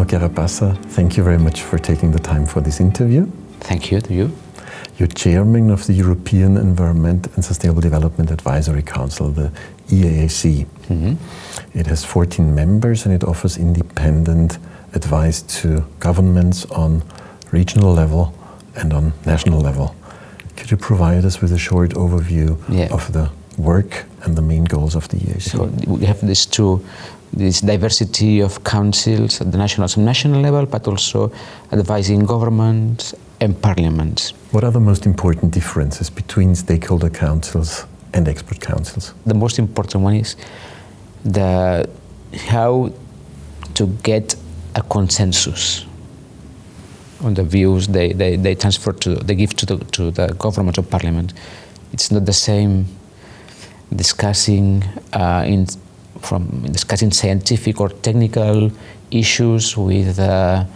Arnau Bassa, thank you very much for taking the time for this interview. Thank you to you. You're chairman of the European Environment and Sustainable Development Advisory Council, the EEAC. It has 14 members and it offers independent advice to governments on regional level and on national level. Could you provide us with a short overview of the work and the main goals of the EEAC? So we have this diversity of councils at the national level, but also advising governments and parliaments. What are the most important differences between stakeholder councils and expert councils? The most important one is how to get a consensus on the views they give to the government or parliament. It's not the same discussing scientific or technical issues with a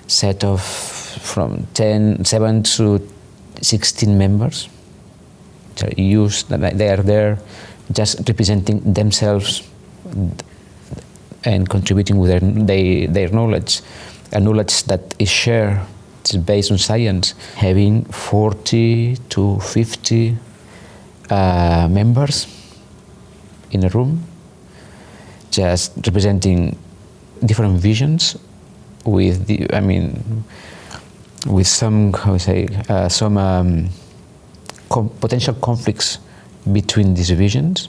set of from 7 to 16 members. They are there just representing themselves and contributing with their knowledge, a knowledge that is shared, it's based on science. Having 40 to 50 members in a room, just representing different visions with some potential conflicts between these visions,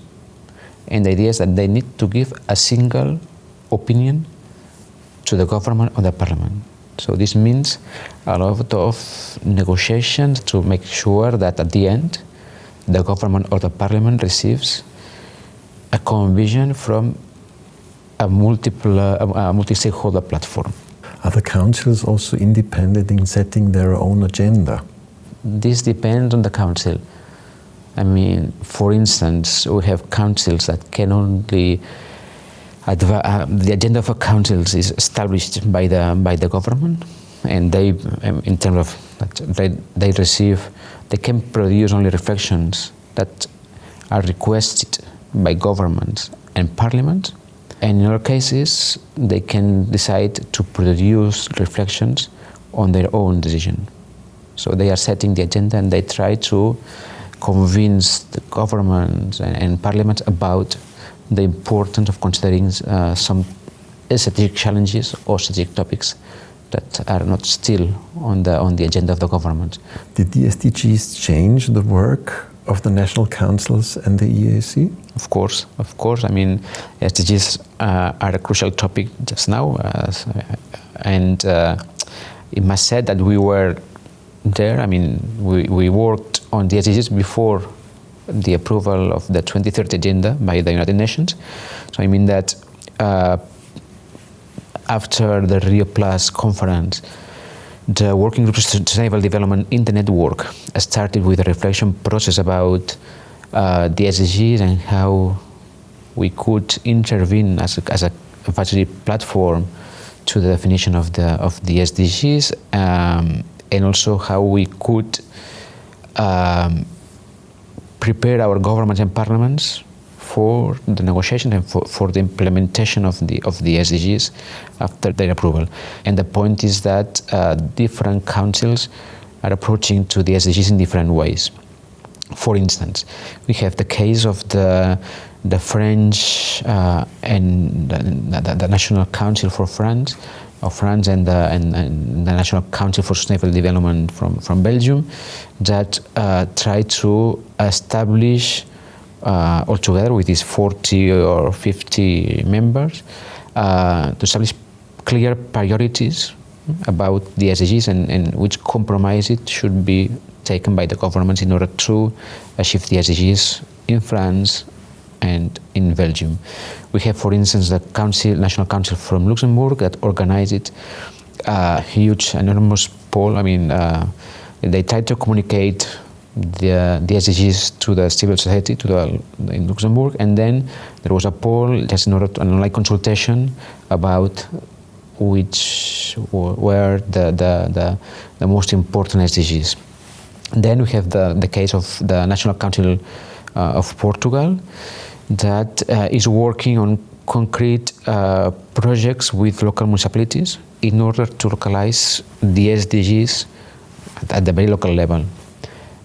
and the idea is that they need to give a single opinion to the government or the parliament. So this means a lot of negotiations to make sure that at the end the government or the parliament receives a common vision from a multi-stakeholder platform. Are the councils also independent in setting their own agenda? This depends on the council. For instance, we have councils that can only the agenda of a council is established by the government, and they, in terms of they can produce only reflections that are requested by governments and parliament. And in other cases, they can decide to produce reflections on their own decision. So they are setting the agenda and they try to convince the governments and parliaments about the importance of considering some strategic challenges or strategic topics that are not still on the agenda of the government. Did the SDGs change the work of the national councils and the EEAC? Of course. SDGs are a crucial topic just now, and it must say that we were there. We worked on the SDGs before the approval of the 2030 agenda by the United Nations. So that after the Rio Plus conference, the Working Group for Sustainable Development in the network started with a reflection process about the SDGs and how we could intervene as a advisory platform to the definition of the SDGs, and also how we could prepare our governments and parliaments for the negotiation and for the implementation of the SDGs after their approval. And the point is that different councils are approaching to the SDGs in different ways. For instance, we have the case of the French and the National Council for France and the National Council for Sustainable Development from Belgium that try to establish altogether with these 40 or 50 members to establish clear priorities about the SDGs and which compromises should be taken by the governments in order to achieve the SDGs in France and in Belgium. We have, for instance, the National Council from Luxembourg that organized a huge, enormous poll. They tried to communicate the SDGs to the civil society in Luxembourg, and then there was a poll, just an online consultation about which were the most important SDGs. Then we have the case of the National Council of Portugal that is working on concrete projects with local municipalities in order to localize the SDGs at the very local level.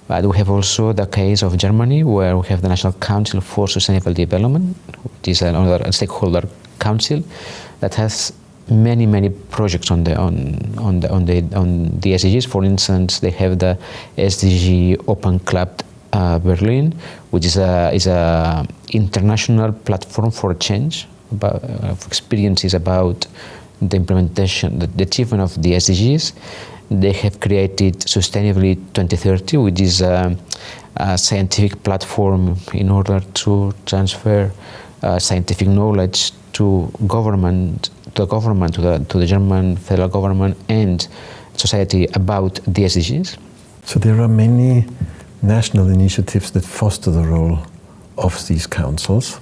But we have also the case of Germany, where we have the National Council for Sustainable Development, which is another stakeholder council that has many projects on the SDGs. For instance, they have the SDG Open Club Berlin, which is a international platform for change, of experiences about the implementation, the achievement of the SDGs. They have created Sustainably 2030, which is a scientific platform in order to transfer scientific knowledge to the German federal government and society about the SDGs. So there are many national initiatives that foster the role of these councils.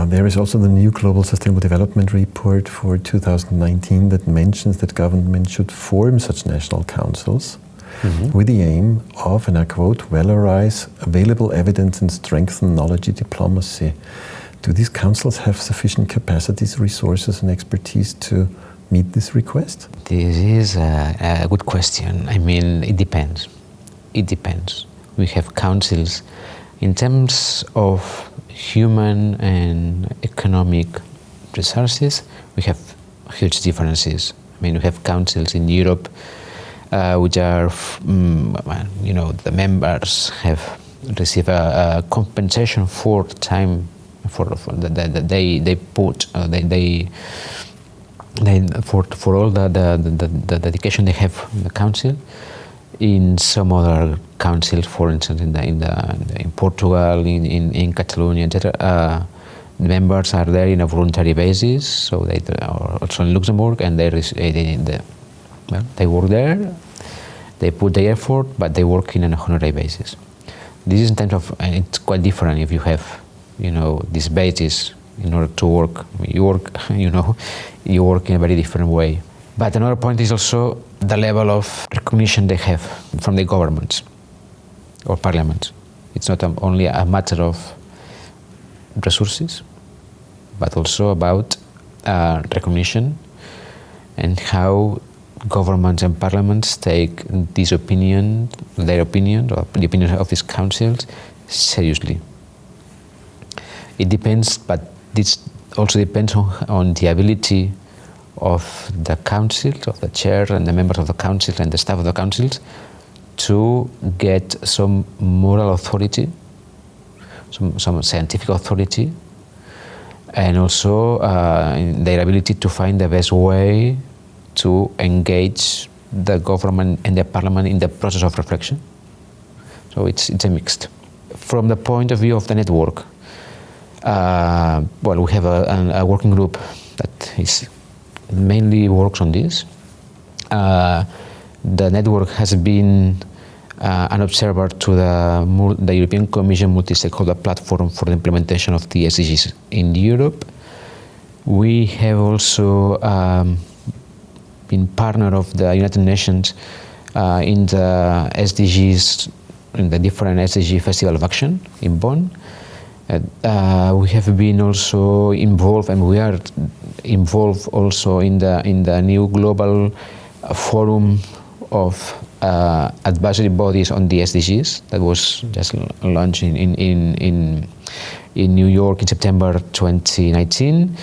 There is also the new Global Sustainable Development Report for 2019 that mentions that government should form such national councils with the aim of, and I quote, valorize available evidence and strengthen knowledge diplomacy. Do these councils have sufficient capacities, resources and expertise to meet this request? This is a good question. I mean, it depends. It depends. We have councils in terms of human and economic resources. We have huge differences. I mean, we have councils in Europe which are, the members have received a compensation for time for they put for all the dedication they have in the council. In some other councils, for instance, in Portugal, in Catalonia, etc., the members are there in a voluntary basis. So they are also in Luxembourg, and they work there. They put the effort, but they work in an honorary basis. This is in terms of, and it's quite different if you have, this basis in order to work. You work in a very different way. But another point is also the level of recognition they have from the governments or parliaments. It's not only a matter of resources, but also about recognition and how governments and parliaments take their opinion, or the opinion of these councils seriously. It depends, but this also depends on the ability of the councils, of the chair and the members of the councils and the staff of the councils to get some moral authority, some scientific authority, and also their ability to find the best way to engage the government and the parliament in the process of reflection. So it's a mixed. From the point of view of the network, we have a working group that mainly works on this. The network has been an observer to the European Commission Multi-Stakeholder Platform for the implementation of the SDGs in Europe. We have also been partner of the United Nations in the SDGs, in the different SDG Festival of Action in Bonn. We have been also involved, and we are involved also in the new global forum of advisory bodies on the SDGs that was just launched in New York in September 2019.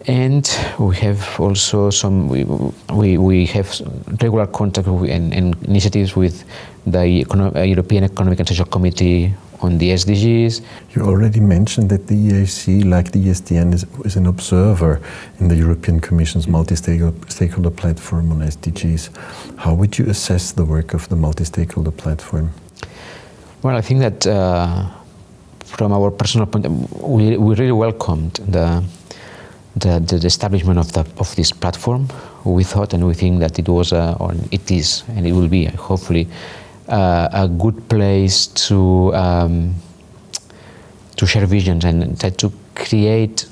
And we have also we have regular contact and initiatives with the European Economic and Social Committee on the SDGs. You already mentioned that the EEAC, like the ESDN, is an observer in the European Commission's multi-stakeholder platform on SDGs. How would you assess the work of the multi-stakeholder platform? Well, I think that from our personal point, we really welcomed the establishment of this platform. We thought and we think that it was, or it is, and it will be, hopefully, a good place to share visions and try to create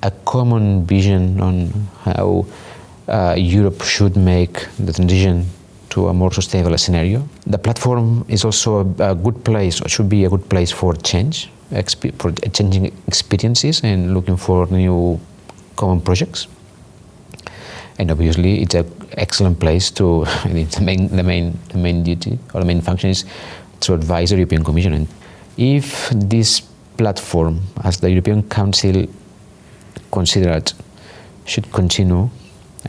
a common vision on how Europe should make the transition to a more sustainable scenario. The platform is also a good place, or should be a good place for change, changing experiences and looking for new common projects. And obviously, it's an excellent place to. The main duty or the main function is to advise the European Commission. And if this platform, as the European Council considered, should continue,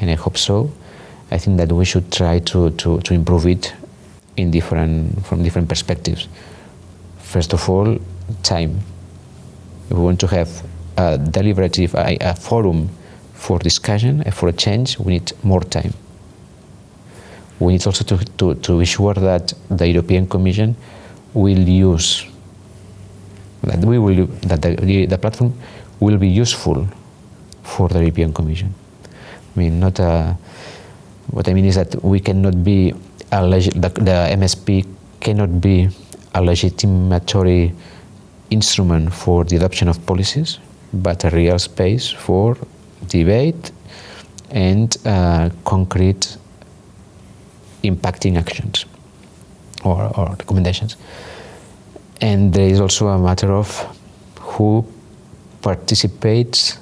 and I hope so, I think that we should try to improve it from different perspectives. First of all, time. If we want to have a deliberative, a forum for discussion and for a change, we need more time. We need also to be sure that the European Commission will use, that the platform will be useful for the European Commission. I mean, what I mean is that we cannot be, the MSP cannot be a legitimatory instrument for the adoption of policies, but a real space for debate and concrete impacting actions or recommendations. And there is also a matter of who participates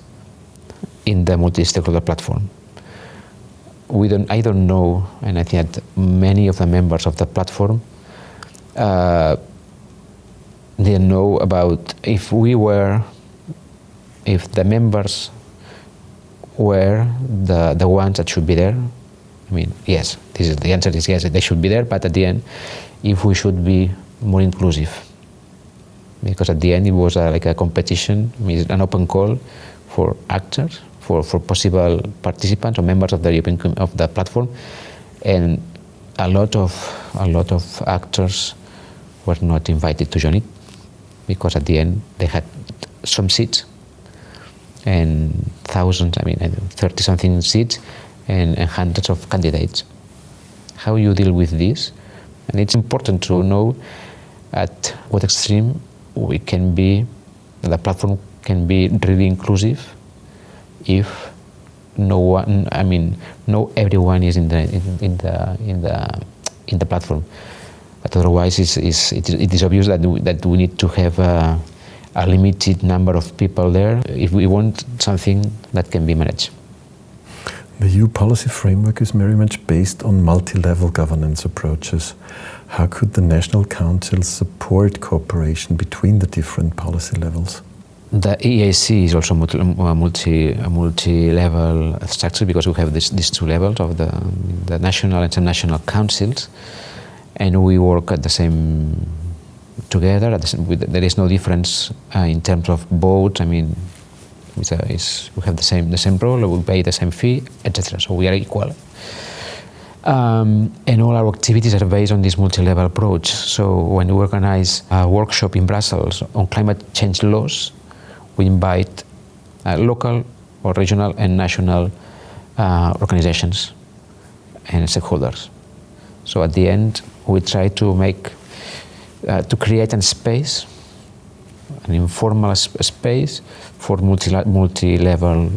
in the multi-stakeholder platform. I don't know, and I think that many of the members of the platform they know about if the members were the ones that should be there. I mean, yes, the answer is yes, they should be there, but at the end, if we should be more inclusive. Because at the end, it was like a competition, an open call for actors, for possible participants or members of the platform, and a lot of actors were not invited to join it, because at the end they had some seats and thousands, 30-something seats and hundreds of candidates. How you deal with this? And it's important to know at what extreme the platform can be really inclusive if not everyone is in the platform. But otherwise, it is obvious that we need to have a limited number of people there if we want something that can be managed. The EU policy framework is very much based on multi-level governance approaches. How could the national councils support cooperation between the different policy levels? The EEAC is also a multi-level structure, because we have these two levels of the national and international councils, and we work at the same together. There is no difference in terms of votes. We have the same role, we pay the same fee, etc. So we are equal. And all our activities are based on this multi-level approach. So when we organize a workshop in Brussels on climate change laws, we invite local or regional and national organizations and stakeholders. So at the end, we try to create a space, an informal space for multi-level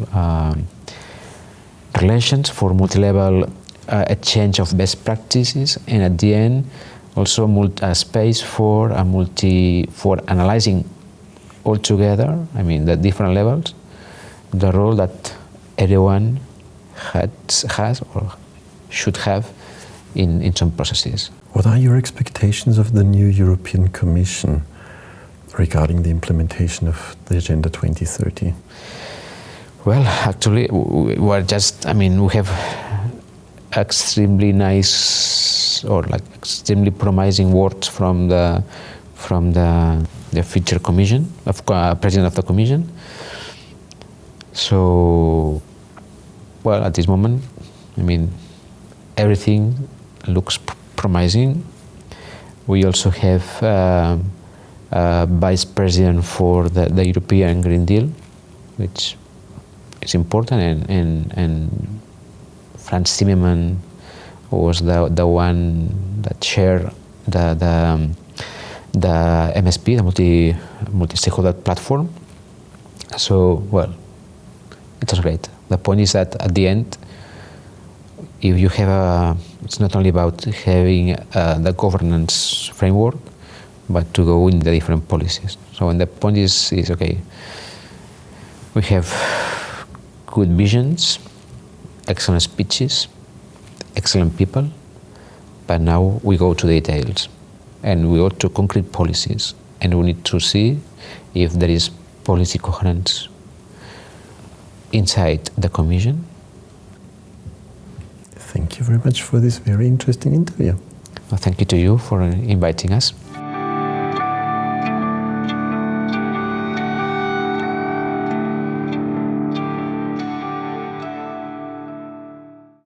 relations, for multi-level exchange of best practices, and at the end, also a space for analyzing all together, the different levels, the role that everyone has or should have in some processes. What are your expectations of the new European Commission regarding the implementation of the Agenda 2030? Well, actually, we have extremely nice or extremely promising words from the future Commission, President of the Commission. So, well, at this moment, everything looks promising. We also have a Vice President for the European Green Deal, which is important, and Franz Timmermans was the one that chaired the MSP, the multi-stakeholder platform. So, well, it was great. The point is that at the end, if you have it's not only about having the governance framework, but to go in the different policies. So when the point is okay, we have good visions, excellent speeches, excellent people, but now we go to details and we go to concrete policies, and we need to see if there is policy coherence inside the Commission. Thank you very much for this very interesting interview. Well, thank you to you for inviting us.